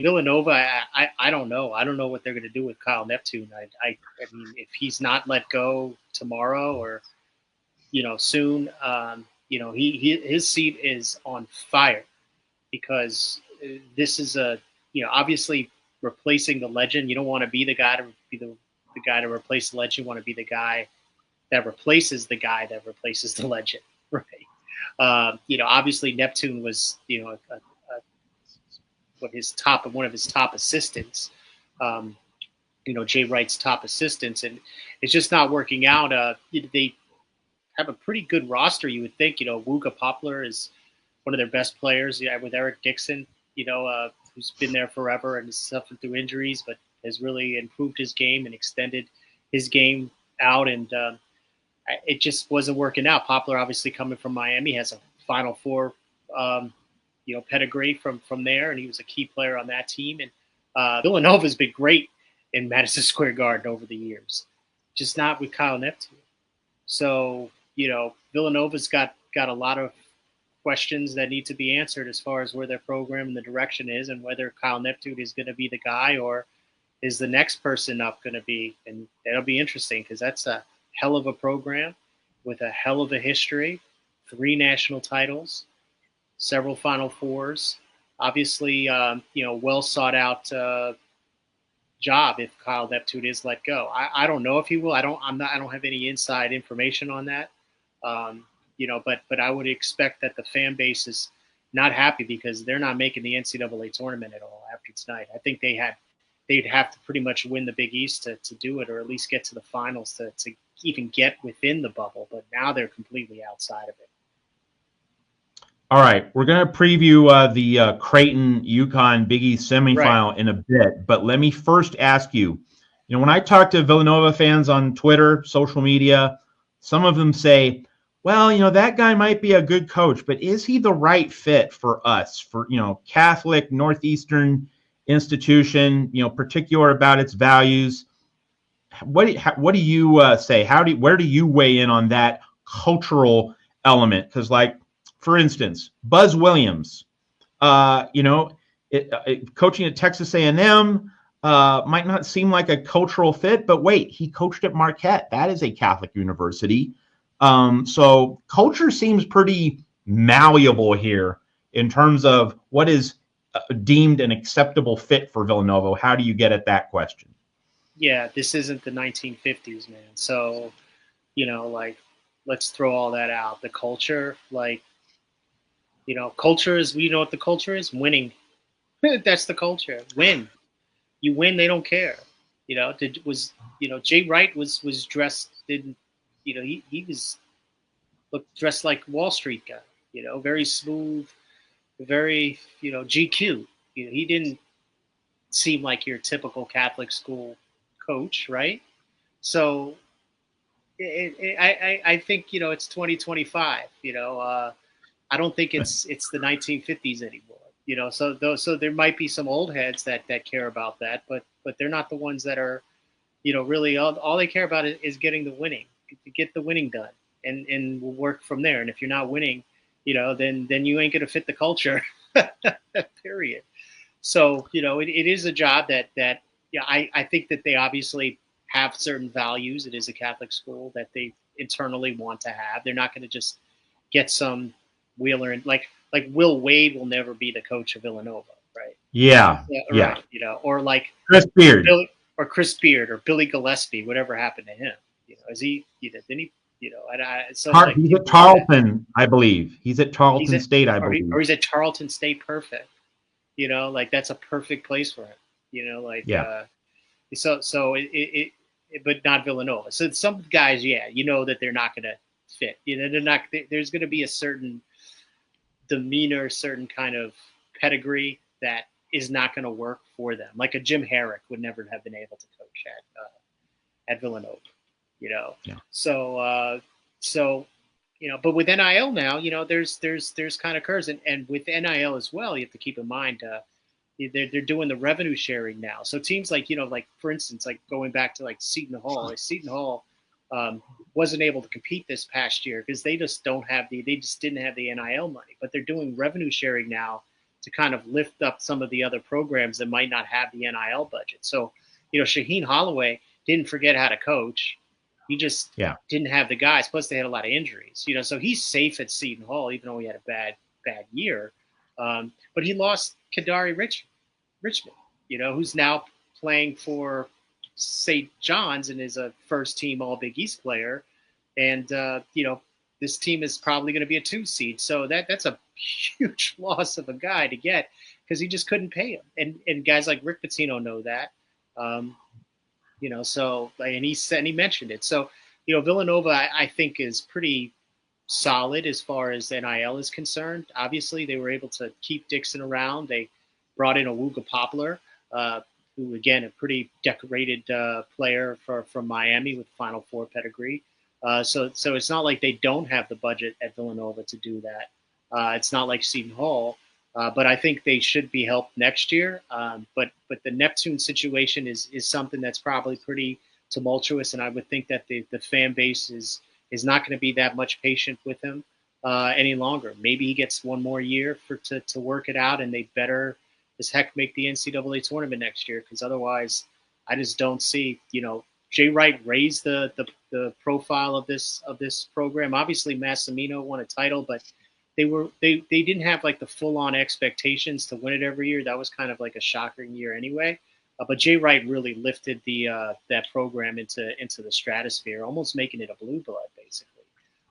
Villanova, I don't know. I don't know what they're going to do with Kyle Neptune. I mean, if he's not let go tomorrow or soon, his seat is on fire because this is obviously replacing the legend. You don't want to be the guy to be the guy to replace the legend. You want to be the guy that replaces the guy that replaces the legend, right? Obviously Neptune was one of his top assistants. Jay Wright's top assistants, and it's just not working out. They have a pretty good roster, you would think. Wooga Poplar is one of their best players, with Eric Dixon, who's been there forever and has suffered through injuries, but has really improved his game and extended his game out. And it just wasn't working out. Poplar, obviously coming from Miami, has a Final Four, pedigree from there, and he was a key player on that team. And Villanova's been great in Madison Square Garden over the years, just not with Kyle Neptune. So, Villanova's got a lot of questions that need to be answered as far as where their program and the direction is, and whether Kyle Neptune is going to be the guy or is the next person up going to be. And that'll be interesting because that's a hell of a program with a hell of a history, 3 national titles, several Final Fours, obviously, well sought out job if Kyle Neptune is let go. I don't know if he will. I don't have any inside information on that. But I would expect that the fan base is not happy because they're not making the NCAA tournament at all after tonight. I think they'd have to pretty much win the Big East to do it, or at least get to the finals to even get within the bubble. But now they're completely outside of it. All right, we're going to preview the Creighton-UConn Big East semifinal in a bit, but let me first ask you, when I talk to Villanova fans on Twitter, social media, some of them say, well, that guy might be a good coach, but is he the right fit for us, for, Catholic Northeastern institution, particular about its values? What do you say? Where do you weigh in on that cultural element? Because, for instance, Buzz Williams, coaching at Texas A&M might not seem like a cultural fit, but wait, he coached at Marquette. That is a Catholic university. So culture seems pretty malleable here in terms of what is deemed an acceptable fit for Villanova. How do you get at that question? Yeah, this isn't the 1950s, man. So, let's throw all that out. The culture, culture is, what the culture is? Winning. That's the culture. Win. You win, they don't care. Jay Wright was dressed in, he was dressed like Wall Street guy, very smooth, very, GQ. He didn't seem like your typical Catholic school coach, right? So I think, it's 2025, I don't think it's the 1950s anymore. So there might be some old heads that care about that, but they're not the ones that are, really all they care about is getting the winning, to get the winning done, and we'll work from there. And if you're not winning, then you ain't gonna fit the culture, period. So it is a job that I think that they obviously have certain values. It is a Catholic school that they internally want to have. They're not going to just get some Wheeler and like Will Wade will never be the coach of Villanova, right? Yeah. Right. Or like Chris Beard or Billy Gillespie, whatever happened to him? Is he? Didn't he? He's at Tarleton, I believe. He's at Tarleton State, I believe. Or he's at Tarleton State. Perfect. That's a perfect place for him. So it but not Villanova. So some guys, that they're not going to fit. They're not. There's going to be a certain demeanor, certain kind of pedigree that is not going to work for them. Like a Jim Herrick would never have been able to coach at Villanova. Yeah. So but with NIL now, there's kind of curves, and with NIL as well, you have to keep in mind. They're doing the revenue sharing now. So teams like, for instance, like going back to like Seton Hall, wasn't able to compete this past year because they just didn't have the NIL money, but they're doing revenue sharing now to kind of lift up some of the other programs that might not have the NIL budget. So, Shaheen Holloway didn't forget how to coach. He just didn't have the guys. Plus, they had a lot of injuries. So he's safe at Seton Hall, even though he had a bad year. But he lost Kadari Richmond, who's now playing for St. John's and is a first-team All-Big East player. And, this team is probably going to be a 2 seed. So that's a huge loss of a guy to get because he just couldn't pay him. And guys like Rick Pitino know that. So, and he mentioned it. So, Villanova, I think, is pretty solid as far as NIL is concerned. Obviously, they were able to keep Dixon around. They brought in Awuga Poplar, who, again, a pretty decorated player from Miami with Final Four pedigree. So it's not like they don't have the budget at Villanova to do that. It's not like Seton Hall, but I think they should be helped next year. But the Neptune situation is something that's probably pretty tumultuous, and I would think that the fan base is not going to be that much patient with him any longer. Maybe he gets one more year to work it out, and they better as heck make the NCAA tournament next year, because otherwise, I just don't see. Jay Wright raised the profile of this program. Obviously, Massimino won a title, but they didn't have like the full on expectations to win it every year. That was kind of like a shocking year anyway. But Jay Wright really lifted that program into the stratosphere, almost making it a blue blood basically.